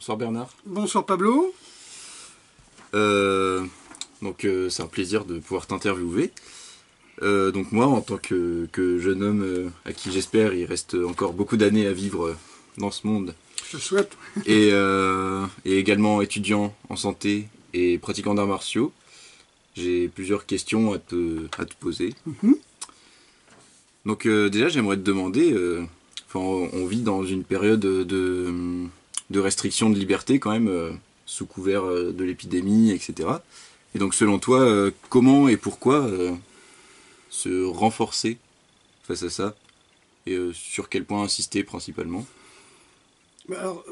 Bonsoir Bernard. Bonsoir Pablo. C'est un plaisir de pouvoir t'interviewer. Donc moi, en tant que jeune homme à qui j'espère il reste encore beaucoup d'années à vivre dans ce monde. Je souhaite. Et également étudiant en santé et pratiquant d'arts martiaux, j'ai plusieurs questions à te poser. Donc déjà, j'aimerais te demander, on vit dans une période de restriction de liberté quand même, sous couvert de l'épidémie, etc. Et donc selon toi, comment et pourquoi se renforcer face à ça? Et sur quel point insister principalement? Alors,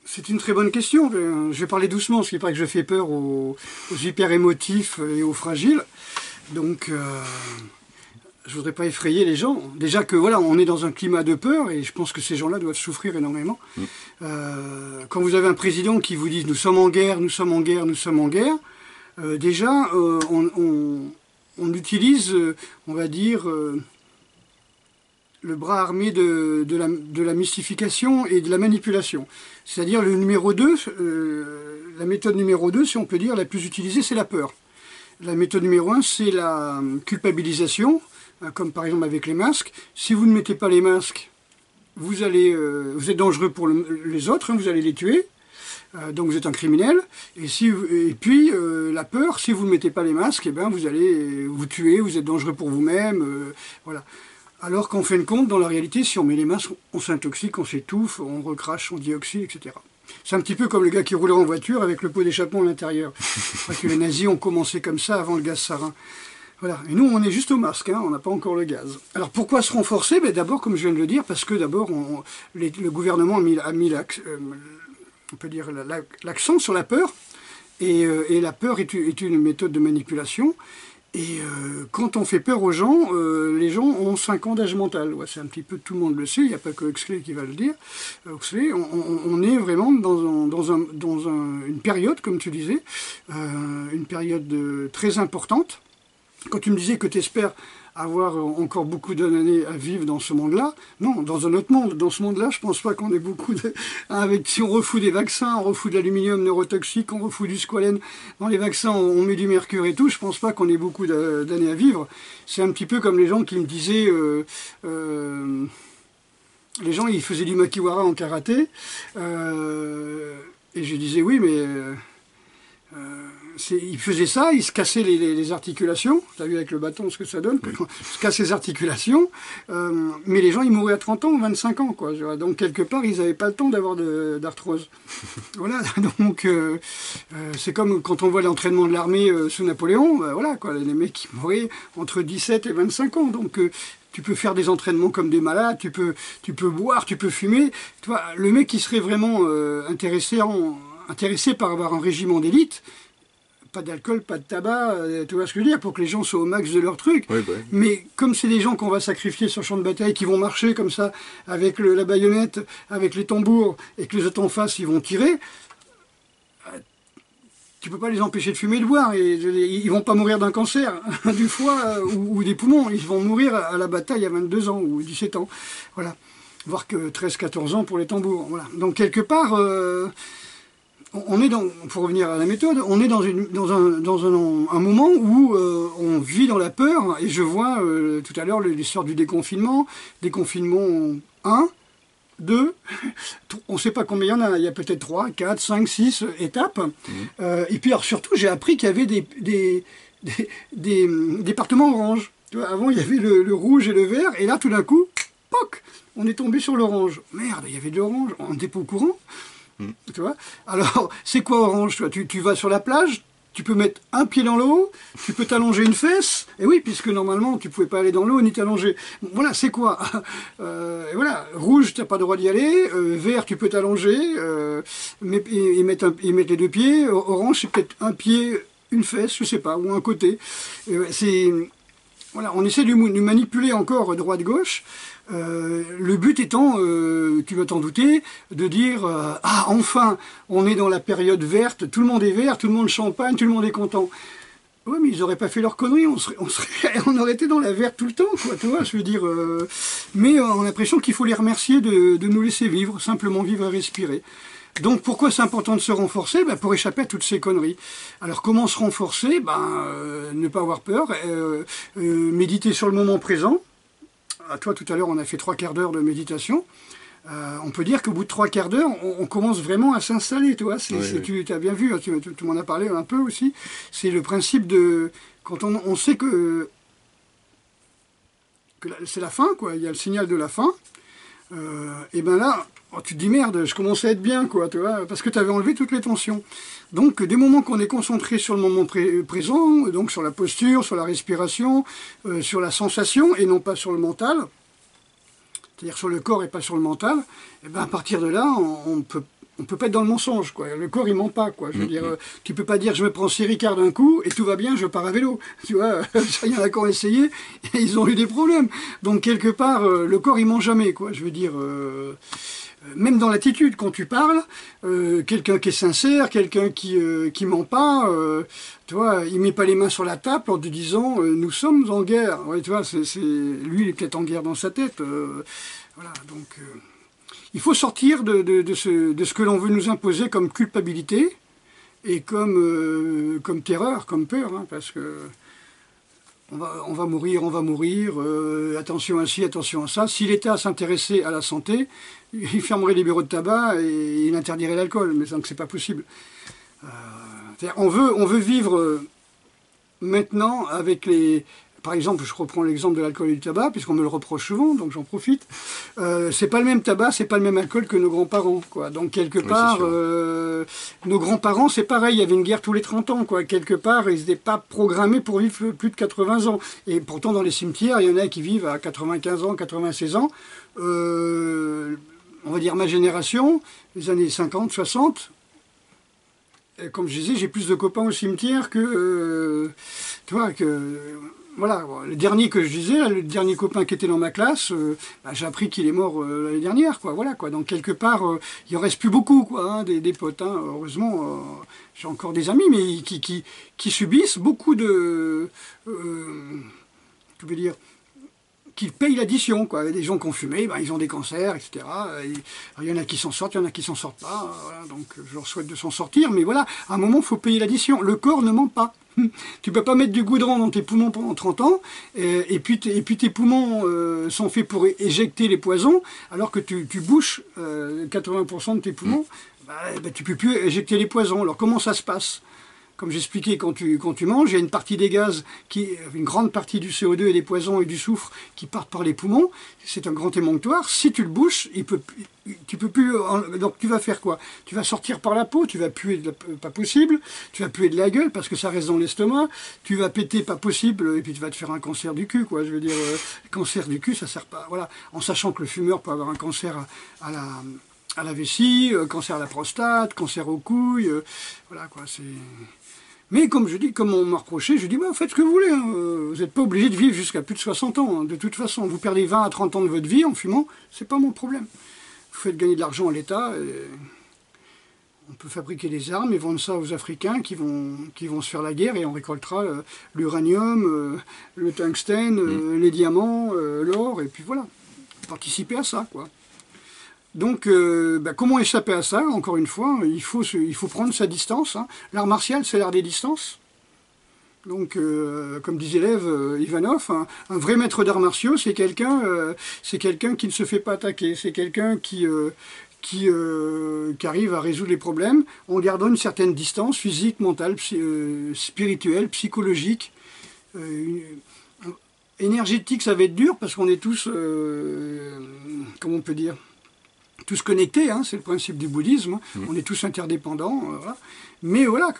c'est une très bonne question. Je vais parler doucement, parce qu'il paraît que je fais peur aux hyper émotifs et aux fragiles. Donc, je voudrais pas effrayer les gens. Déjà que voilà, on est dans un climat de peur, et je pense que ces gens-là doivent souffrir énormément. Quand vous avez un président qui vous dit « nous sommes en guerre, nous sommes en guerre, nous sommes en guerre », déjà, on utilise, on va dire, le bras armé de la mystification et de la manipulation. C'est-à-dire le numéro 2, la méthode numéro 2, si on peut dire, la plus utilisée, c'est la peur. La méthode numéro 1, c'est la culpabilisation, comme par exemple avec les masques. Si vous ne mettez pas les masques, vous êtes dangereux pour les autres, vous allez les tuer. Donc vous êtes un criminel, et puis la peur, si vous ne mettez pas les masques, vous allez vous tuer, vous êtes dangereux pour vous-même, voilà. Alors qu'en fin de compte, dans la réalité, si on met les masques, on s'intoxique, on s'étouffe, on recrache son dioxyde, etc. C'est un petit peu comme le gars qui roulait en voiture avec le pot d'échappement à l'intérieur. Parce que les nazis ont commencé comme ça avant le gaz sarin. Voilà. Et nous, on est juste au masque, on n'a pas encore le gaz. Alors pourquoi se renforcer? D'abord, comme je viens de le dire, parce que d'abord, le gouvernement a mis on peut dire l'accent sur la peur, et la peur est une méthode de manipulation, et quand on fait peur aux gens, les gens ont 5 ans d'âge mental. Ouais, c'est un petit peu, tout le monde le sait, il n'y a pas que Huxley qui va le dire. Huxley, on est vraiment dans une période, comme tu disais, une période très importante. Quand tu me disais que tu espères avoir encore beaucoup d'années à vivre dans ce monde-là, non, dans un autre monde. Dans ce monde-là, je pense pas qu'on ait beaucoup de... si on refout des vaccins, on refout de l'aluminium neurotoxique, on refout du squalène, dans les vaccins on met du mercure et tout, je pense pas qu'on ait beaucoup d'années à vivre. C'est un petit peu comme les gens qui me disaient... les gens, ils faisaient du makiwara en karaté, et je disais oui, mais... il faisait ça, il se cassait les articulations, tu as vu avec le bâton ce que ça donne, il se casse les articulations, mais les gens ils mouraient à 30 ans ou 25 ans, quoi. Donc quelque part ils n'avaient pas le temps d'avoir d'arthrose. Voilà, donc c'est comme quand on voit l'entraînement de l'armée sous Napoléon, voilà, quoi, les mecs qui mouraient entre 17 et 25 ans, donc... tu peux faire des entraînements comme des malades, tu peux boire, tu peux fumer. Tu vois, le mec qui serait vraiment intéressé par avoir un régiment d'élite, pas d'alcool, pas de tabac, tu vois ce que je veux dire, pour que les gens soient au max de leur truc. Oui, Mais comme c'est des gens qu'on va sacrifier sur le champ de bataille, qui vont marcher comme ça, avec la baïonnette, avec les tambours, et que les autres en face, ils vont tirer, tu peux pas les empêcher de fumer et de boire, et ils vont pas mourir d'un cancer, du foie ou des poumons, ils vont mourir à la bataille à 22 ans ou 17 ans, voilà. Voire que 13-14 ans pour les tambours, voilà. Donc quelque part... on est pour revenir à la méthode, on est dans un moment où on vit dans la peur, et je vois tout à l'heure l'histoire du déconfinement 1, 2, on ne sait pas combien il y a peut-être 3, 4, 5, 6 étapes. Et puis alors surtout, j'ai appris qu'il y avait des départements orange. Tu vois, avant, il y avait le rouge et le vert, et là, tout d'un coup, poc, on est tombé sur l'orange. Merde, il y avait de l'orange, on n'était pas au courant. Tu vois. Alors, c'est quoi orange? Tu vas sur la plage, tu peux mettre un pied dans l'eau, tu peux t'allonger une fesse, et oui, puisque normalement tu pouvais pas aller dans l'eau ni t'allonger. Voilà, c'est quoi? Et voilà, rouge, tu n'as pas le droit d'y aller, vert, tu peux t'allonger, et mettre les 2 pieds, orange, c'est peut-être un pied, une fesse, je sais pas, ou un côté. Voilà, on essaie de manipuler encore droite-gauche. Le but étant, tu vas t'en douter, de dire ah enfin, on est dans la période verte, tout le monde est vert, tout le monde champagne, tout le monde est content. Oui, mais ils n'auraient pas fait leur connerie, on aurait été dans la verte tout le temps, quoi, tu vois, je veux dire. Mais on a l'impression qu'il faut les remercier de nous laisser vivre, simplement vivre et respirer. Donc pourquoi c'est important de se renforcer? Ben, pour échapper à toutes ces conneries. Alors comment se renforcer? Ne pas avoir peur, méditer sur le moment présent. À toi tout à l'heure on a fait 3/4 d'heure de méditation. On peut dire qu'au bout de 3/4 d'heure, on commence vraiment à s'installer, tu vois. Tu as bien vu, tu m'en as parlé un peu aussi. C'est le principe de... Quand on sait que c'est la fin, quoi, il y a le signal de la fin, et ben là, tu te dis merde, je commence à être bien, quoi, tu vois, parce que tu avais enlevé toutes les tensions. Donc, des moments qu'on est concentré sur le moment présent, donc sur la posture, sur la respiration, sur la sensation, et non pas sur le mental, c'est-à-dire sur le corps et pas sur le mental, et ben à partir de là, on peut pas être dans le mensonge, quoi. Le corps, il ment pas, quoi. Je veux dire, tu peux pas dire, je me prends 6 Ricard d'un coup, et tout va bien, je pars à vélo. Tu vois, il y en a qui ont essayé, et ils ont eu des problèmes. Donc, quelque part, le corps, il ment jamais, quoi. Je veux dire, même dans l'attitude, quand tu parles, quelqu'un qui est sincère, quelqu'un qui ment pas, tu vois, il met pas les mains sur la table en te disant, nous sommes en guerre. Ouais, tu vois, lui, il est peut-être en guerre dans sa tête. Voilà, donc... il faut sortir de ce que l'on veut nous imposer comme culpabilité et comme terreur, comme peur, hein, parce que on va mourir, attention à ci, attention à ça. Si l'État s'intéressait à la santé, il fermerait les bureaux de tabac et il interdirait l'alcool, mais donc c'est pas possible. On veut vivre maintenant avec les... Par exemple, je reprends l'exemple de l'alcool et du tabac, puisqu'on me le reproche souvent, donc j'en profite. C'est pas le même tabac, c'est pas le même alcool que nos grands-parents, quoi. Donc quelque part, nos grands-parents, c'est pareil, il y avait une guerre tous les 30 ans, quoi. Quelque part, ils n'étaient pas programmés pour vivre plus de 80 ans. Et pourtant, dans les cimetières, il y en a qui vivent à 95 ans, 96 ans. On va dire ma génération, les années 50, 60. Et comme je disais, j'ai plus de copains au cimetière que... tu vois, que... Voilà, le dernier que je disais, le dernier copain qui était dans ma classe, j'ai appris qu'il est mort l'année dernière, quoi. Voilà, quoi. Donc quelque part, il en reste plus beaucoup, quoi, hein, des potes. Hein. Heureusement, j'ai encore des amis, mais qui subissent beaucoup de, je veux dire, qui payent l'addition, quoi. Des gens qui ont fumé, ils ont des cancers, etc. Il y en a qui s'en sortent, il y en a qui s'en sortent pas. Voilà, donc je leur souhaite de s'en sortir, mais voilà, à un moment, il faut payer l'addition. Le corps ne ment pas. Tu peux pas mettre du goudron dans tes poumons pendant 30 ans, et puis tes poumons sont faits pour éjecter les poisons, alors que tu bouches 80% de tes poumons, tu peux plus éjecter les poisons. Alors comment ça se passe ? Comme j'expliquais, quand tu manges, il y a une partie des gaz, une grande partie du CO2 et des poisons et du soufre qui partent par les poumons. C'est un grand émonctoire. Si tu le bouches, tu peux plus. Donc tu vas faire quoi? Tu vas sortir par la peau, tu vas puer, pas possible. Tu vas puer de la gueule parce que ça reste dans l'estomac. Tu vas péter, pas possible, et puis tu vas te faire un cancer du cul, quoi. Je veux dire, cancer du cul, ça sert pas. Voilà, en sachant que le fumeur peut avoir un cancer à la vessie, cancer à la prostate, cancer aux couilles, voilà quoi, c'est... Mais comme je dis, comme on m'a reproché, je dis, faites ce que vous voulez, hein. Vous n'êtes pas obligé de vivre jusqu'à plus de 60 ans, hein. De toute façon, vous perdez 20 à 30 ans de votre vie en fumant, c'est pas mon problème. Vous faites gagner de l'argent à l'État, on peut fabriquer des armes et vendre ça aux Africains qui vont se faire la guerre et on récoltera l'uranium, le tungstène, les diamants, l'or, et puis voilà, participer à ça, quoi. Donc, comment échapper à ça? Encore une fois, il faut prendre sa distance. Hein. L'art martial, c'est l'art des distances. Donc, comme disait Lev Ivanov, un vrai maître d'arts martiaux, c'est quelqu'un qui ne se fait pas attaquer. C'est quelqu'un qui arrive à résoudre les problèmes en gardant une certaine distance physique, mentale, spirituelle, psychologique. Énergétique, ça va être dur parce qu'on est tous, comment on peut dire, tous connectés, hein, c'est le principe du bouddhisme, on est tous interdépendants, voilà. Mais voilà,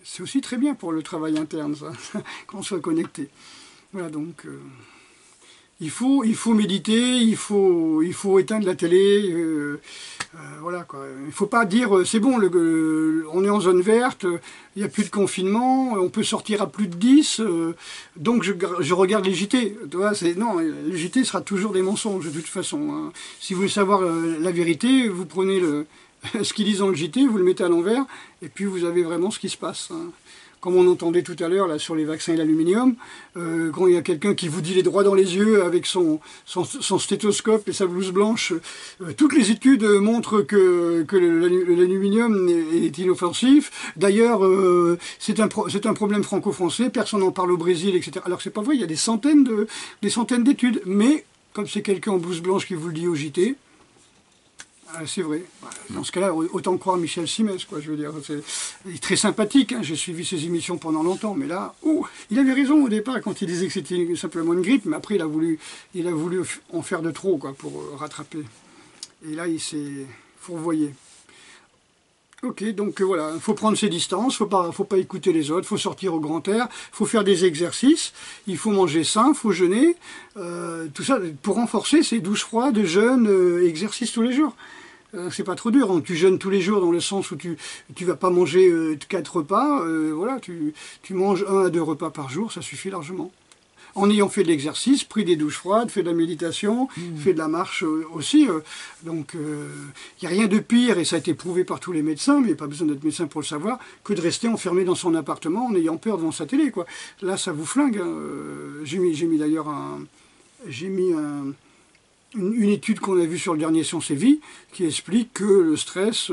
c'est aussi très bien pour le travail interne, ça, qu'on soit connecté. Voilà, donc, il faut méditer, il faut éteindre la télé, voilà, quoi. Il ne faut pas dire, c'est bon, on est en zone verte, il n'y a plus de confinement, on peut sortir à plus de 10, donc je regarde les JT. Tu vois, non, les JT sera toujours des mensonges, de toute façon. Hein. Si vous voulez savoir la vérité, vous prenez ce qu'ils disent dans le JT, vous le mettez à l'envers, et puis vous avez vraiment ce qui se passe. Hein. comme on entendait tout à l'heure là sur les vaccins et l'aluminium, quand il y a quelqu'un qui vous dit les droits dans les yeux avec son stéthoscope et sa blouse blanche, toutes les études montrent que l'aluminium est inoffensif. D'ailleurs, c'est un problème franco-français, personne n'en parle au Brésil, etc. Alors que c'est pas vrai, il y a des centaines d'études, mais comme c'est quelqu'un en blouse blanche qui vous le dit au JT, c'est vrai. Dans ce cas-là, autant croire Michel Simès, quoi. Je veux dire, il est très sympathique. Hein. J'ai suivi ses émissions pendant longtemps, mais là, il avait raison au départ quand il disait que c'était simplement une grippe, mais après il a voulu en faire de trop, quoi, pour rattraper. Et là, il s'est fourvoyé. Ok, donc voilà, il faut prendre ses distances, faut pas écouter les autres, faut sortir au grand air, faut faire des exercices, il faut manger sain, faut jeûner, tout ça pour renforcer ces douches froides, jeûne, exercices tous les jours. C'est pas trop dur, hein. Tu jeûnes tous les jours dans le sens où tu vas pas manger 4 repas, voilà, tu manges 1 à 2 repas par jour, ça suffit largement. En ayant fait de l'exercice, pris des douches froides, fait de la méditation, fait de la marche aussi. Donc, il n'y a rien de pire, et ça a été prouvé par tous les médecins, mais il n'y a pas besoin d'être médecin pour le savoir, que de rester enfermé dans son appartement en ayant peur devant sa télé, quoi. Là, ça vous flingue. Hein. J'ai mis d'ailleurs une étude qu'on a vue sur le dernier Science et Vie qui explique que le stress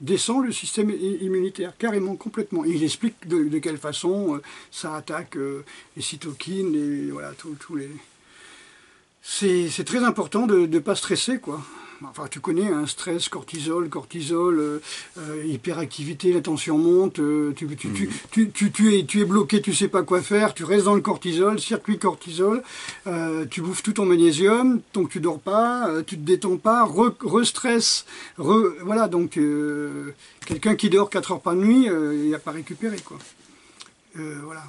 descend le système immunitaire, carrément, complètement. Et il explique de quelle façon ça attaque les cytokines, voilà, tous les... C'est très important de ne pas stresser, quoi. Enfin, tu connais, hein, stress, cortisol, hyperactivité, la tension monte, tu es bloqué, tu sais pas quoi faire, tu restes dans le cortisol, circuit cortisol, tu bouffes tout ton magnésium, donc tu dors pas, tu te détends pas, re-stress, voilà, donc quelqu'un qui dort 4 heures par nuit, il n'a pas récupéré, quoi. Voilà,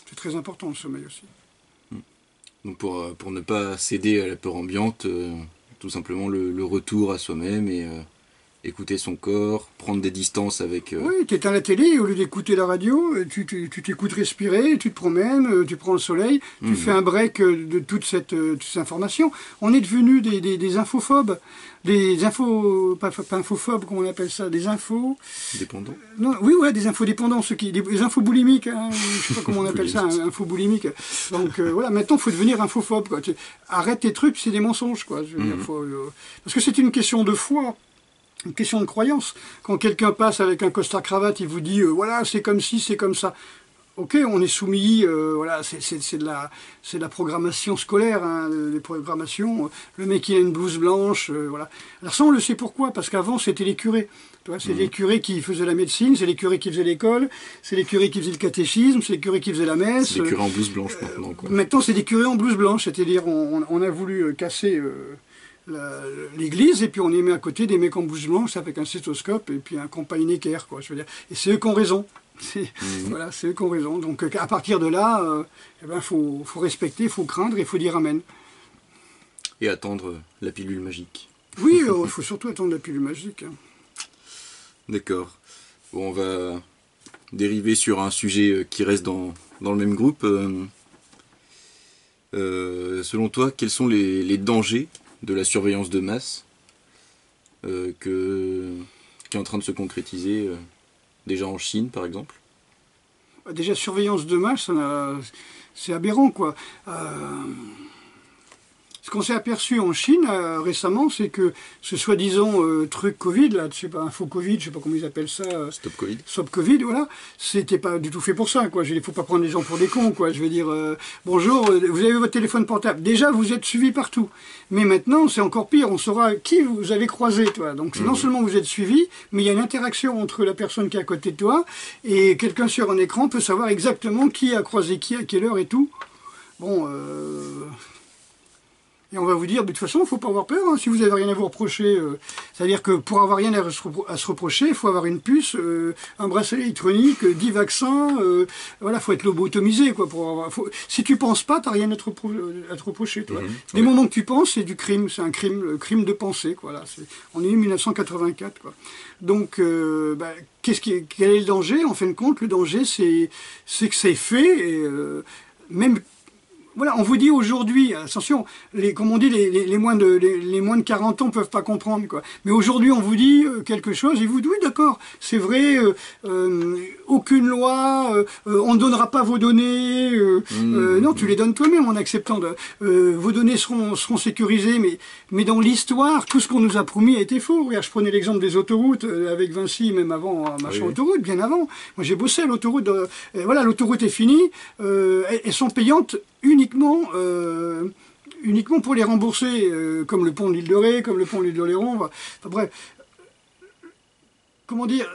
c'est très important le sommeil aussi. Donc pour ne pas céder à la peur ambiante, tout simplement le retour à soi-même et écouter son corps, prendre des distances avec... Oui, tu éteins la télé, et au lieu d'écouter la radio, tu t'écoutes respirer, tu te promènes, tu prends le soleil, tu fais un break de toute cette information. On est devenus des infophobes, pas infophobes, comment on appelle ça, des infos... Dépendants non, oui, ouais, des infodépendants, des infoboulimiques, hein, je sais pas comment on appelle ça, infoboulimique. Donc voilà, maintenant il faut devenir infophobe, quoi. Arrête tes trucs, c'est des mensonges, quoi. Je veux dire, parce que c'est une question de foi. Une question de croyance. Quand quelqu'un passe avec un costard-cravate, il vous dit voilà, c'est comme ci, c'est comme ça. Ok, on est soumis, voilà, c'est de la programmation scolaire, hein, des programmations. Le mec il a une blouse blanche, voilà. Alors ça on le sait pourquoi, parce qu'avant c'était les curés. C'est les curés qui faisaient la médecine, c'est les curés qui faisaient l'école, c'est les curés qui faisaient le catéchisme, c'est les curés qui faisaient la messe. C'est les curés en blouse blanche maintenant, quoi. Maintenant c'est des curés en blouse blanche, c'est-à-dire on a voulu casser l'église, et puis on y met à côté des mecs en blouse blanche avec un stéthoscope et puis un compagnie Necker, quoi, je veux dire. Et c'est eux qui ont raison. Voilà, c'est eux qui ont raison. Donc à partir de là, faut respecter, il faut craindre et il faut dire amen. Et attendre la pilule magique. Oui, il faut surtout attendre la pilule magique. Hein. D'accord. Bon, on va dériver sur un sujet qui reste dans le même groupe. Selon toi, quels sont les dangers de la surveillance de masse qui est en train de se concrétiser déjà en Chine, par exemple? Déjà, surveillance de masse, c'est aberrant, quoi. Ce qu'on s'est aperçu en Chine récemment, c'est que ce soi-disant truc Covid, là, je sais pas, info Covid, je sais pas comment ils appellent ça. Stop Covid. Stop Covid, voilà. C'était pas du tout fait pour ça, quoi. Il faut pas prendre les gens pour des cons, quoi. Je veux dire, bonjour, vous avez votre téléphone portable. Déjà, vous êtes suivi partout. Mais maintenant, c'est encore pire. On saura qui vous avez croisé, toi. Donc, non seulement vous êtes suivi, mais il y a une interaction entre la personne qui est à côté de toi et quelqu'un sur un écran peut savoir exactement qui a croisé qui, à quelle heure et tout. Bon, et on va vous dire, de toute façon, il ne faut pas avoir peur, hein, si vous n'avez rien à vous reprocher. C'est-à-dire que pour avoir rien à se reprocher, il faut avoir une puce, un bracelet électronique, 10 vaccins, voilà, il faut être lobotomisé, quoi. Si tu ne penses pas, tu n'as rien à te reprocher. Toi. Dès moments que tu penses, c'est du crime, c'est un crime, le crime de penser. Quoi, là, on est en 1984. Quoi. Donc, quel est le danger? En fin de compte, le danger, c'est que c'est fait, et même... Voilà, on vous dit aujourd'hui, attention, comme on dit, les moins de 40 ans ne peuvent pas comprendre, quoi. Mais aujourd'hui, on vous dit quelque chose, et vous dites, oui, d'accord, c'est vrai, aucune loi, on ne donnera pas vos données, non, tu les donnes toi-même en acceptant vos données seront sécurisées, mais dans l'histoire, tout ce qu'on nous a promis a été faux. Regarde, je prenais l'exemple des autoroutes, avec Vinci, même avant, machin autoroute, bien avant. Moi, j'ai bossé à l'autoroute, voilà, l'autoroute est finie, elles sont payantes uniquement pour les rembourser, comme le pont de l'île de Ré, comme le pont de l'île d'Oléron, enfin, bref, comment dire,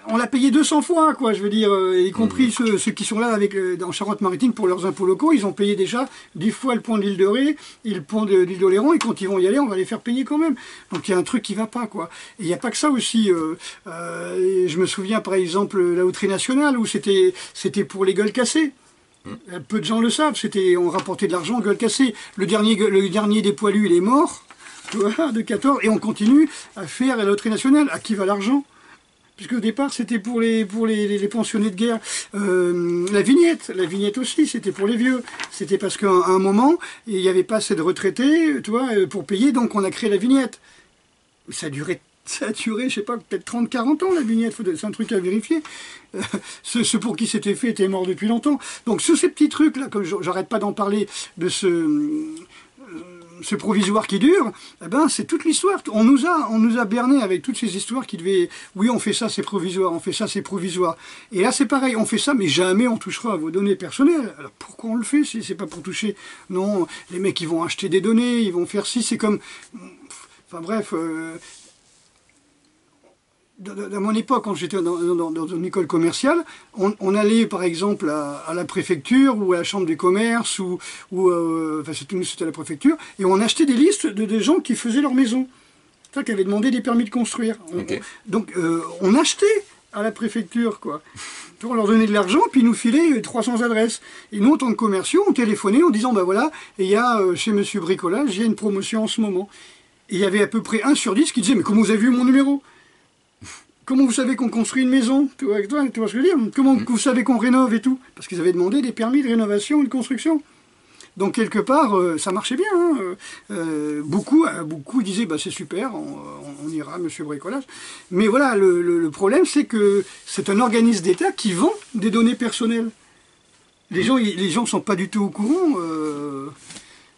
on l'a payé 200 fois, quoi, je veux dire, y compris ceux qui sont là dans Charente-Maritime pour leurs impôts locaux, ils ont payé déjà 10 fois le pont de l'île de Ré et le pont de l'île d'Oléron, et quand ils vont y aller, on va les faire payer quand même. Donc il y a un truc qui va pas, quoi. Et il n'y a pas que ça aussi. Je me souviens, par exemple, la loterie nationale, où c'était pour les gueules cassées. Peu de gens le savent, on rapportait de l'argent, gueule cassée. Le dernier des poilus, il est mort, tu vois, de 14, et on continue à faire la loterie nationale. À qui va l'argent? Puisque au départ, c'était pour les pensionnés de guerre. La vignette aussi, c'était pour les vieux. C'était parce qu'à un moment, il n'y avait pas assez de retraités, tu vois, pour payer, donc on a créé la vignette. Ça a duré, je sais pas, peut-être 30-40 ans, la vignette, c'est un truc à vérifier. Ceux pour qui c'était fait étaient morts depuis longtemps. Donc sur ces petits trucs-là, comme j'arrête pas d'en parler, de ce provisoire qui dure, eh ben, c'est toute l'histoire. On nous a berné avec toutes ces histoires qui devaient... Oui, on fait ça, c'est provisoire, on fait ça, c'est provisoire. Et là, c'est pareil, on fait ça, mais jamais on touchera à vos données personnelles. Alors pourquoi on le fait si c'est pas pour toucher? Non, les mecs, ils vont acheter des données, ils vont faire ci, c'est comme... Enfin bref... À mon époque, quand j'étais dans une école commerciale, on allait par exemple à la préfecture ou à la chambre des commerces, enfin c'était à la préfecture, et on achetait des listes de gens qui faisaient leur maison, qui avaient demandé des permis de construire. Okay. Donc on achetait à la préfecture, quoi. On leur donnait de l'argent, puis ils nous filaient 300 adresses. Et nous, en tant que commerciaux, on téléphonait en disant, ben voilà, il y a chez Monsieur Bricolage, il y a une promotion en ce moment. Et il y avait à peu près 1 sur 10 qui disait, mais comment vous avez vu mon numéro? Comment vous savez qu'on construit une maison? Tu vois ce que je veux dire? Comment vous savez qu'on rénove et tout? Parce qu'ils avaient demandé des permis de rénovation et de construction. Donc quelque part, ça marchait bien. Hein. Beaucoup disaient, bah, c'est super, on ira, Monsieur Bricolage. Mais voilà, le problème, c'est que c'est un organisme d'État qui vend des données personnelles. Les gens ne sont pas du tout au courant.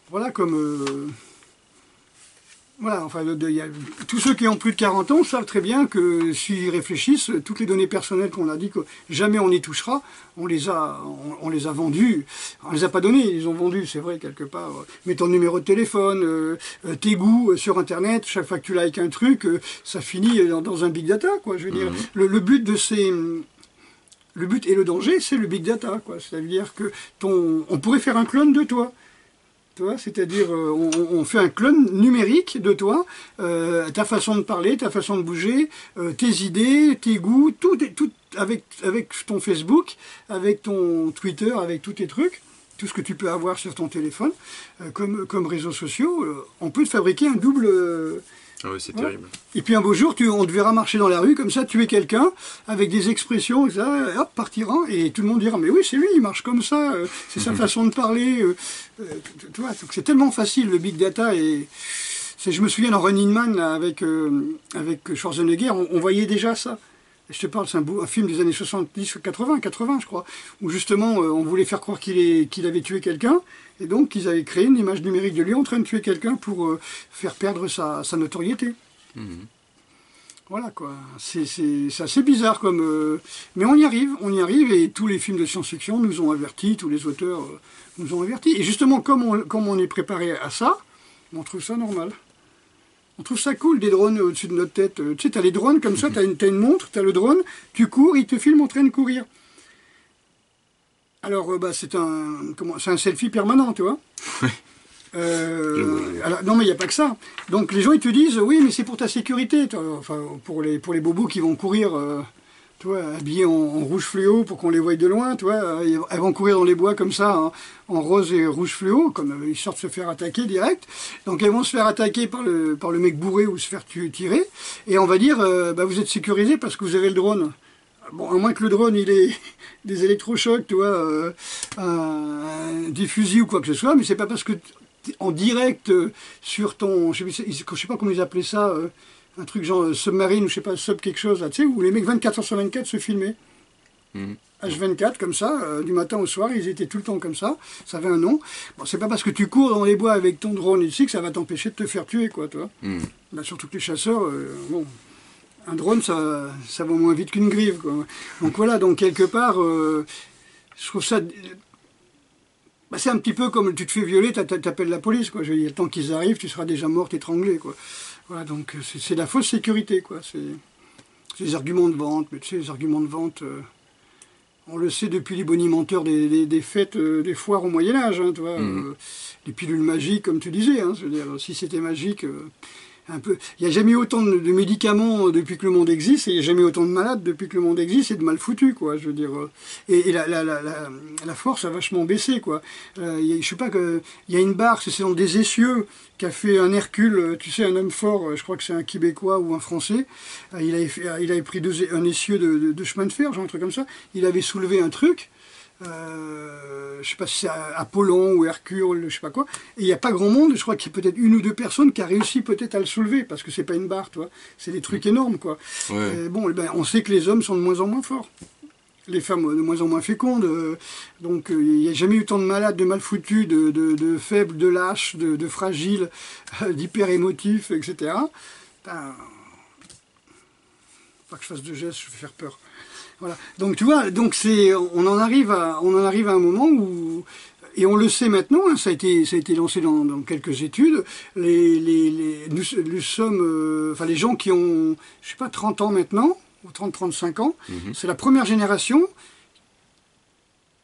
Voilà, comme... Voilà, enfin, tous ceux qui ont plus de 40 ans savent très bien que s'ils réfléchissent, toutes les données personnelles qu'on a dit que jamais on y touchera, on les a vendues. On les a pas données, ils ont vendu, c'est vrai, quelque part. Mais ton numéro de téléphone, tes goûts sur Internet, chaque fois que tu likes un truc, ça finit dans un big data, quoi. Je veux dire, le but de le but et le danger, c'est le big data, quoi. C'est-à-dire que on pourrait faire un clone de toi. C'est-à-dire, on fait un clone numérique de toi, ta façon de parler, ta façon de bouger, tes idées, tes goûts, tout avec ton Facebook, avec ton Twitter, avec tous tes trucs, tout ce que tu peux avoir sur ton téléphone, comme réseaux sociaux, on peut te fabriquer un double... Ah oui, c'est terrible. Et puis un beau jour, on te verra marcher dans la rue, comme ça, tuer quelqu'un, avec des expressions, et ça, hop, partira, et tout le monde dira, mais oui, c'est lui, il marche comme ça, c'est sa façon de parler. Tu vois, c'est tellement facile, le big data, et je me souviens dans Running Man, là, avec Schwarzenegger, on voyait déjà ça. Je te parle, c'est un film des années 70 ou 80 je crois, où justement on voulait faire croire qu'il avait tué quelqu'un, et donc ils avaient créé une image numérique de lui en train de tuer quelqu'un pour faire perdre sa notoriété. Voilà quoi, c'est assez bizarre comme... mais on y arrive, et tous les films de science-fiction nous ont avertis, tous les auteurs nous ont avertis. Et justement, comme on est préparé à ça, on trouve ça normal. On trouve ça cool, des drones au-dessus de notre tête. Tu sais, t'as les drones comme ça, t'as une montre, t'as le drone, tu cours, il te filme en train de courir. Alors, bah, c'est un selfie permanent, tu vois. Alors, non, mais il n'y a pas que ça. Donc, les gens, ils te disent, oui, mais c'est pour ta sécurité. Enfin, pour les bobos qui vont courir, tu vois, habillés en rouge fluo pour qu'on les voie de loin, tu vois. Elles vont courir dans les bois comme ça, hein, en rose et rouge fluo, comme ils sortent se faire attaquer direct. Donc, elles vont se faire attaquer par le mec bourré ou se faire tirer. Et on va dire, bah, vous êtes sécurisé parce que vous avez le drone. Bon, à moins que le drone, il ait des électrochocs, tu vois, des fusils ou quoi que ce soit, mais c'est pas parce que t'es en direct sur ton, je sais pas comment ils appelaient ça, un truc genre submarine ou je sais pas, sub quelque chose, là, tu sais, où les mecs 24 heures sur 24 se filmaient. Mhm. H24 comme ça, du matin au soir, ils étaient tout le temps comme ça avait un nom. Bon, c'est pas parce que tu cours dans les bois avec ton drone ici que ça va t'empêcher de te faire tuer, quoi, toi. Mhm. Bah, surtout que les chasseurs, bon, un drone, ça va moins vite qu'une grive, quoi. Donc voilà, donc quelque part, je trouve ça... Bah, c'est un petit peu comme tu te fais violer, t'appelles la police, quoi. Je veux dire, le temps qu'ils arrivent, tu seras déjà morte, étranglée, quoi. Voilà, donc c'est la fausse sécurité, quoi. C'est des arguments de vente, mais tu sais, les arguments de vente... on le sait depuis les bonimenteurs des fêtes, des foires au Moyen-Âge, hein, tu vois, les pilules magiques, comme tu disais. Hein, je veux dire, si c'était magique, un peu. Il n'y a jamais eu autant de médicaments depuis que le monde existe, et il n'y a jamais eu autant de malades depuis que le monde existe, et de mal foutus, quoi. Je veux dire, et la force a vachement baissé, quoi. Je sais pas que. Il y a une barre, c'est dans des essieux qu'a fait un Hercule, tu sais, un homme fort, je crois que c'est un Québécois ou un Français. Il avait pris un essieu de chemin de fer, genre un truc comme ça. Il avait soulevé un truc. Je sais pas si c'est Apollon ou Hercule, je sais pas quoi. Et il n'y a pas grand monde, je crois qu'il y a peut-être une ou deux personnes qui a réussi peut-être à le soulever, parce que c'est pas une barre, toi. C'est des trucs énormes, quoi. Ouais. Bon, eh ben, on sait que les hommes sont de moins en moins forts. Les femmes de moins en moins fécondes. Donc il n'y a jamais eu tant de malades, de mal foutus, de faibles, de lâches, de fragiles, d'hyper émotifs, etc. Pas que je fasse de gestes, je vais faire peur. Voilà. Donc tu vois, donc on en arrive à un moment où, et on le sait maintenant, hein, ça a été lancé dans quelques études. Nous sommes, enfin les gens qui ont, je sais pas, 30 ans maintenant, ou 30-35 ans, c'est la première génération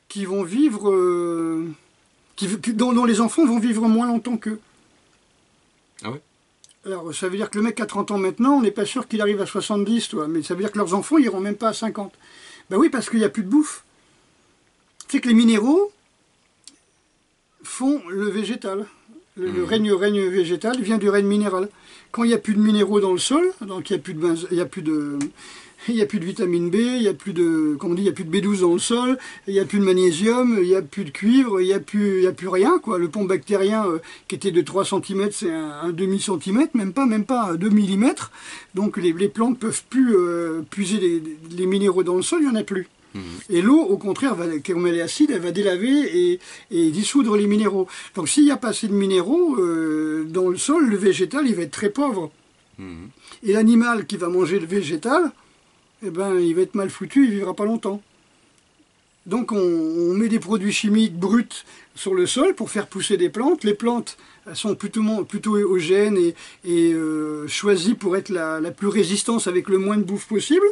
qui vont vivre, dont les enfants vont vivre moins longtemps qu'eux. Ah ouais? Alors, ça veut dire que le mec qui a 30 ans maintenant, on n'est pas sûr qu'il arrive à 70, toi. Mais ça veut dire que leurs enfants, ils iront même pas à 50. Ben oui, parce qu'il n'y a plus de bouffe. Tu sais que les minéraux font le végétal. Le règne végétal vient du règne minéral. Quand il n'y a plus de minéraux dans le sol, donc il n'y a plus de vitamine B, il n'y a plus de, comme on dit, il y a plus de B12 dans le sol, il n'y a plus de magnésium, il n'y a plus de cuivre, il n'y a plus rien, quoi. Le pont bactérien qui était de 3 cm, c'est un demi-centimètre, même pas 2 mm. Donc les plantes ne peuvent plus puiser les minéraux dans le sol, il n'y en a plus. Et l'eau, au contraire, comme elle est acide, elle va délaver et dissoudre les minéraux. Donc s'il n'y a pas assez de minéraux dans le sol, le végétal, il va être très pauvre. Et l'animal qui va manger le végétal, eh ben, il va être mal foutu, il ne vivra pas longtemps. Donc on met des produits chimiques bruts sur le sol pour faire pousser des plantes. Les plantes sont plutôt éogènes et choisies pour être la plus résistante avec le moins de bouffe possible.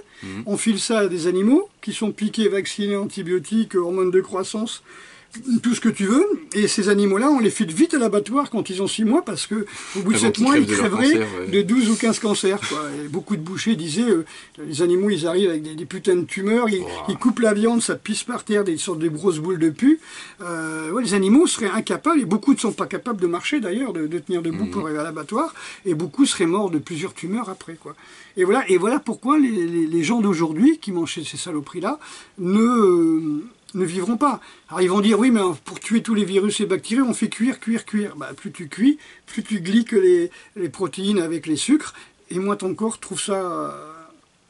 On file ça à des animaux qui sont piqués, vaccinés, antibiotiques, hormones de croissance, tout ce que tu veux. Et ces animaux-là, on les file vite à l'abattoir quand ils ont 6 mois parce que au bout de 7 mois, ils crèveraient de 12 ou 15 cancers, quoi. Et beaucoup de bouchers disaient, les animaux, ils arrivent avec des putains de tumeurs, ils coupent la viande, ça pisse par terre, des sortes de grosses boules de pu. Ouais, les animaux seraient incapables, et beaucoup ne sont pas capables de marcher d'ailleurs, de tenir debout pour arriver à l'abattoir, et beaucoup seraient morts de plusieurs tumeurs après, quoi. Et voilà pourquoi les gens d'aujourd'hui qui mangent ces saloperies-là ne vivront pas. Alors ils vont dire, oui, mais pour tuer tous les virus et bactéries, on fait cuire. Bah, plus tu cuis, plus tu gliques les protéines avec les sucres, et moins ton corps trouve ça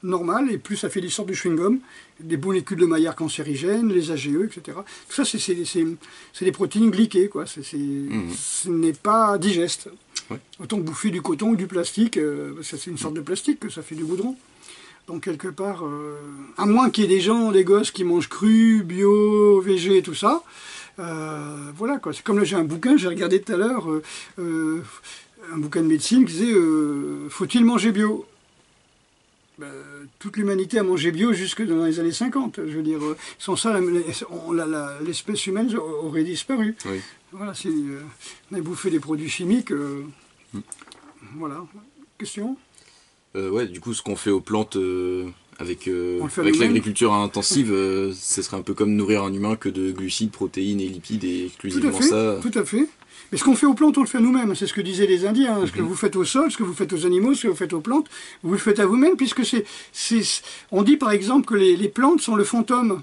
normal, et plus ça fait des sortes de chewing-gum, des molécules de Maillard cancérigènes, les AGE, etc. Tout ça, c'est des protéines glyquées, quoi. Ce n'est pas digeste. Ouais. Autant que bouffer du coton ou du plastique, c'est une sorte de plastique que ça fait du goudron. Donc quelque part, à moins qu'il y ait des gens, des gosses qui mangent cru, bio, végé, tout ça, voilà quoi. C'est comme là j'ai un bouquin, j'ai regardé tout à l'heure, un bouquin de médecine qui disait faut-il manger bio? Toute l'humanité a mangé bio jusque dans les années 50. Je veux dire, sans ça, l'espèce humaine aurait disparu. Oui. Voilà, on a bouffé des produits chimiques. Voilà. Question? Ouais, du coup, ce qu'on fait aux plantes Avec, On le fait avec nous-mêmes. l'agriculture intensive, ce serait un peu comme nourrir un humain que de glucides, protéines et lipides et exclusivement ça. Tout à fait. Mais ce qu'on fait aux plantes, on le fait nous-mêmes. C'est ce que disaient les Indiens. Ce que vous faites au sol, ce que vous faites aux animaux, ce que vous faites aux plantes, vous le faites à vous-même, puisque on dit par exemple que les plantes sont le fantôme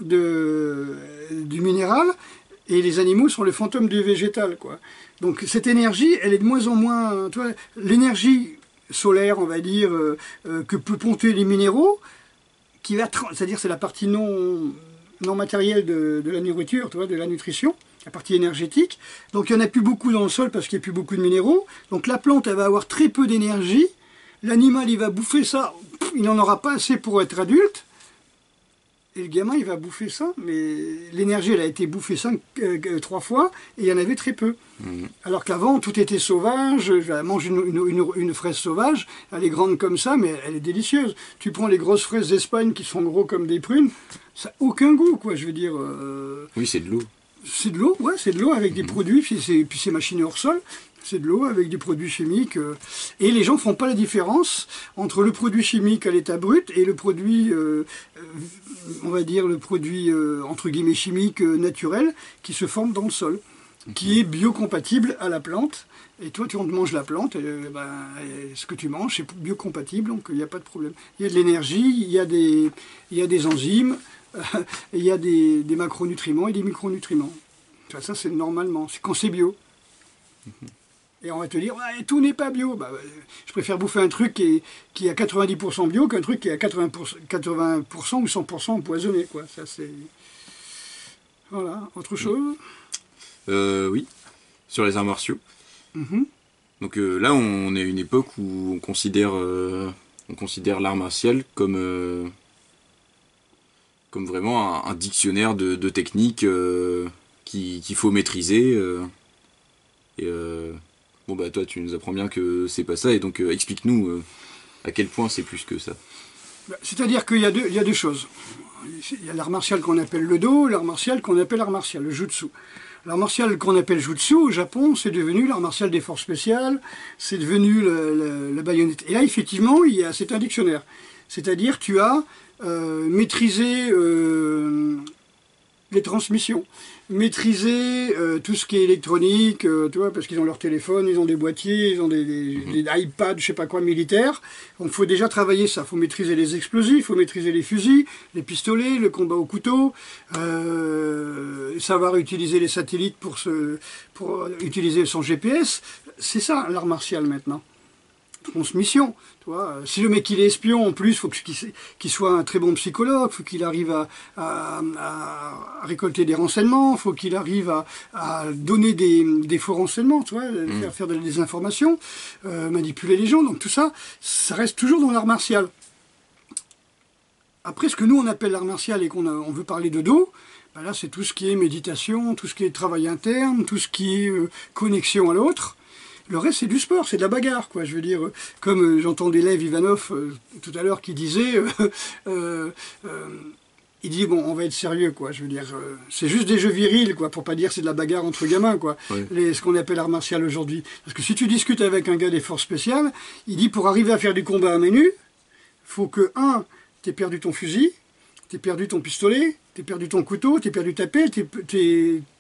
du minéral et les animaux sont le fantôme du végétal, quoi. Donc cette énergie, elle est de moins en moins... Tu vois, l'énergie solaire, on va dire, que peut pomper les minéraux, c'est-à-dire c'est la partie non matérielle de la nourriture, tu vois, de la nutrition, la partie énergétique. Donc il n'y en a plus beaucoup dans le sol parce qu'il n'y a plus beaucoup de minéraux. Donc la plante, elle va avoir très peu d'énergie. L'animal, il va bouffer ça, il n'en aura pas assez pour être adulte. Et le gamin, il va bouffer ça, mais l'énergie, elle a été bouffée 3 fois, et il y en avait très peu. Alors qu'avant, tout était sauvage. Je mange une fraise sauvage, elle est grande comme ça, mais elle est délicieuse. Tu prends les grosses fraises d'Espagne qui sont gros comme des prunes, ça n'a aucun goût, quoi, je veux dire. Oui, c'est de l'eau. C'est de l'eau, ouais, c'est de l'eau avec des produits, puis c'est machiné hors sol. C'est de l'eau avec des produits chimiques. Et les gens ne font pas la différence entre le produit chimique à l'état brut et le produit, on va dire, le produit, entre guillemets, chimique naturel qui se forme dans le sol, qui est biocompatible à la plante. Et toi, tu manges la plante, et ce que tu manges, c'est biocompatible, donc il n'y a pas de problème. Il y a de l'énergie, il y a des enzymes, il y a des macronutriments et des micronutriments. Ça c'est normalement, c'est quand c'est bio. Et on va te dire, ouais, tout n'est pas bio. Je préfère bouffer un truc qui est à 90% bio qu'un truc qui est à 80% ou 100% empoisonné, quoi. Ça, c'est... Voilà. Autre chose? Oui, sur les arts martiaux. Donc là, on est à une époque où on considère l'art martial comme vraiment un dictionnaire de techniques qu'il faut maîtriser. Bon bah toi tu nous apprends bien que c'est pas ça, et donc explique-nous à quel point c'est plus que ça. C'est-à-dire qu'il y a deux choses. Il y a l'art martial qu'on appelle le Do, l'art martial qu'on appelle art martial, le jutsu. L'art martial qu'on appelle jutsu au Japon, c'est devenu l'art martial des forces spéciales, c'est devenu la baïonnette. Et là effectivement, c'est un dictionnaire. C'est-à-dire tu as maîtrisé les transmissions, maîtriser tout ce qui est électronique, tu vois, parce qu'ils ont leur téléphone, ils ont des boîtiers, ils ont des iPads, je sais pas quoi, militaires. Donc il faut déjà travailler ça, il faut maîtriser les explosifs, il faut maîtriser les fusils, les pistolets, le combat au couteau, savoir utiliser les satellites pour utiliser son GPS. C'est ça l'art martial maintenant. Transmission. Tu vois. Si le mec il est espion en plus, il faut qu'il soit un très bon psychologue, il faut qu'il arrive à récolter des renseignements, il faut qu'il arrive à donner des faux renseignements, tu vois, faire des informations, manipuler les gens. Donc tout ça, ça reste toujours dans l'art martial. Après, ce que nous on appelle l'art martial et on veut parler de Do, ben là c'est tout ce qui est méditation, tout ce qui est travail interne, tout ce qui est connexion à l'autre. Le reste, c'est du sport, c'est de la bagarre, quoi. Je veux dire, comme j'entendais Lev Ivanov tout à l'heure qui disait, il dit, bon, on va être sérieux, quoi. Je veux dire, c'est juste des jeux virils, quoi, pour pas dire c'est de la bagarre entre gamins, quoi. Oui. Ce qu'on appelle art martial aujourd'hui. Parce que si tu discutes avec un gars des forces spéciales, il dit, pour arriver à faire du combat à main nue, faut que, t'aies perdu ton fusil, t'aies perdu ton pistolet, t'aies perdu ton couteau, t'aies perdu ta pelle,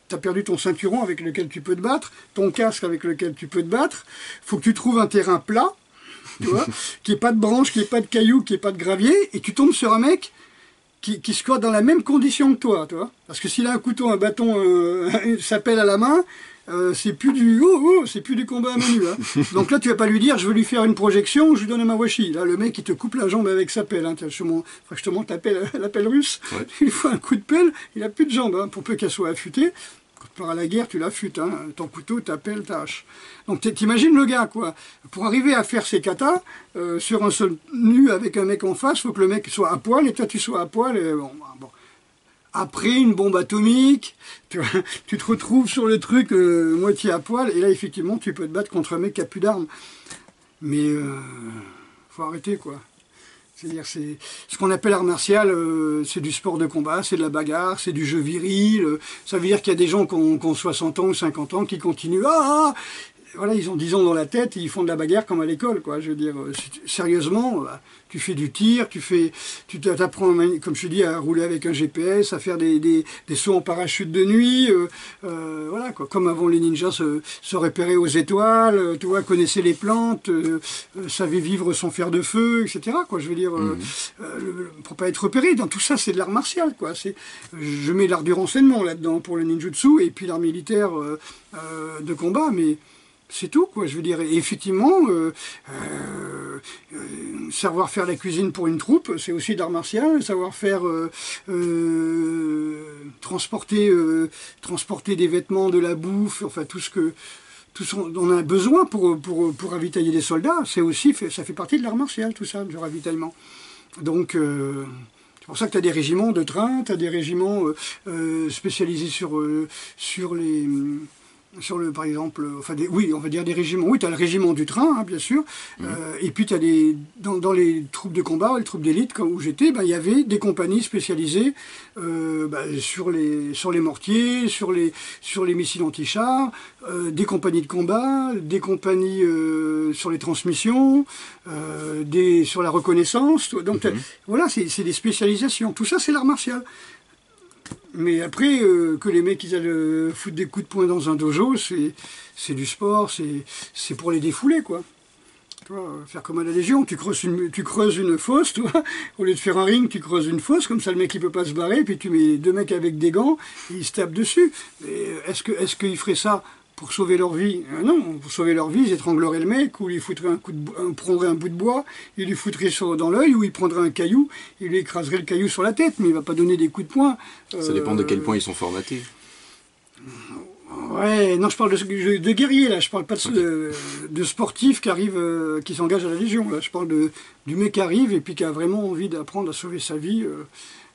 t'as perdu ton ceinturon avec lequel tu peux te battre, ton casque avec lequel tu peux te battre. Faut que tu trouves un terrain plat, tu vois, qui n'ait pas de branches, qui n'ait pas de cailloux, qui n'ait pas de gravier, et tu tombes sur un mec qui soit dans la même condition que toi, tu vois. Parce que s'il a un couteau, un bâton, sa pelle à la main, c'est plus du combat à main nue. Hein. Donc là, tu vas pas lui dire, je veux lui faire une projection, je lui donne un mawashi. Là, le mec, il te coupe la jambe avec sa pelle. Hein. Je te montre la pelle russe. Ouais. Il faut un coup de pelle, il a plus de jambes, hein, pour peu qu'elle soit affûtée. Quand tu pars à la guerre, tu l'affûtes. Hein. Ton couteau, ta pelle, ta hache. Donc t'imagines le gars, quoi. Pour arriver à faire ses katas, sur un seul nu avec un mec en face, faut que le mec soit à poil et toi tu sois à poil. Et bon. Après une bombe atomique, tu te retrouves sur le truc moitié à poil, et là effectivement tu peux te battre contre un mec qui a plus d'armes. Mais faut arrêter, quoi. C'est-à-dire, c'est ce qu'on appelle art martial, c'est du sport de combat, c'est de la bagarre, c'est du jeu viril. Ça veut dire qu'il y a des gens qui ont 60 ans ou 50 ans qui continuent. voilà, ils ont 10 ans dans la tête et ils font de la bagarre comme à l'école, quoi. Je veux dire, sérieusement, tu fais du tir, tu t'apprends, comme je te dis, à rouler avec un GPS, à faire des sauts en parachute de nuit, voilà, quoi. Comme avant les ninjas se repéraient aux étoiles, tu vois, connaissaient les plantes, savaient vivre sans faire de feu, etc., quoi. Je veux dire, pour pas être repéré, dans tout ça, c'est de l'art martial, quoi. Je mets l'art du renseignement là-dedans pour le ninjutsu et puis l'art militaire de combat, mais c'est tout, quoi. Je veux dire, et effectivement, savoir faire la cuisine pour une troupe, c'est aussi d'art martial. Savoir faire transporter des vêtements, de la bouffe, enfin tout ce dont on a besoin pour ravitailler des soldats, ça fait partie de l'art martial, tout ça, du ravitaillement. Donc c'est pour ça que tu as des régiments de train, tu as des régiments spécialisés par exemple, oui, on va dire des régiments. Oui, tu as le régiment du train, hein, bien sûr. Et puis, tu as dans les troupes de combat, les troupes d'élite, où j'étais, il y avait des compagnies spécialisées sur les mortiers, sur les missiles anti-chars, des compagnies de combat, des compagnies sur les transmissions, sur la reconnaissance. Donc, voilà, c'est des spécialisations. Tout ça, c'est l'art martial. Mais après, que les mecs ils aillent foutre des coups de poing dans un dojo, c'est du sport, c'est pour les défouler, quoi. Tu vois, faire comme à la Légion, tu creuses une fosse, tu vois, au lieu de faire un ring, tu creuses une fosse, comme ça le mec il peut pas se barrer, puis tu mets 2 mecs avec des gants, et ils se tapent dessus. Est-ce qu'ils feraient ça pour sauver leur vie? Non, pour sauver leur vie, ils étrangleraient le mec, ou ils prendraient un bout de bois, ils lui foutraient dans l'œil, ou ils prendraient un caillou, ils lui écraseraient le caillou sur la tête, mais il va pas donner des coups de poing. Ça dépend de quel point ils sont formatés. Ouais, non, je parle de guerriers, là, je parle pas de sportifs qui s'engagent à la Légion, là, je parle du mec qui arrive et puis qui a vraiment envie d'apprendre à sauver sa vie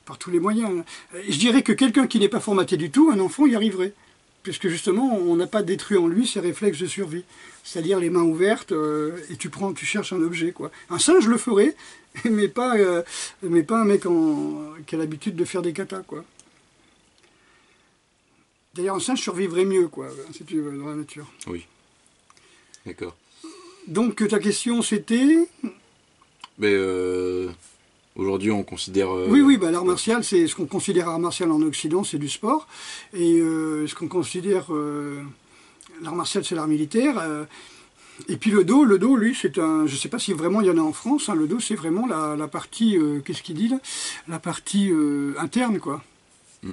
par tous les moyens. Je dirais que quelqu'un qui n'est pas formaté du tout, un enfant, y arriverait. Puisque justement, on n'a pas détruit en lui ses réflexes de survie. C'est-à-dire les mains ouvertes, et tu cherches un objet, quoi. Un singe le ferait, mais pas un mec qui a l'habitude de faire des katas, quoi. D'ailleurs, un singe survivrait mieux, quoi, si tu veux, dans la nature. Oui. D'accord. Donc, ta question, c'était... Aujourd'hui, on considère... Oui, l'art martial, c'est ce qu'on considère art martial en Occident, c'est du sport. Et ce qu'on considère... l'art martial, c'est l'art militaire. Et puis le do, lui, c'est un... Je ne sais pas si vraiment il y en a en France. Hein, le do, c'est vraiment la partie... Qu'est-ce qu'il dit, là? La partie interne, quoi.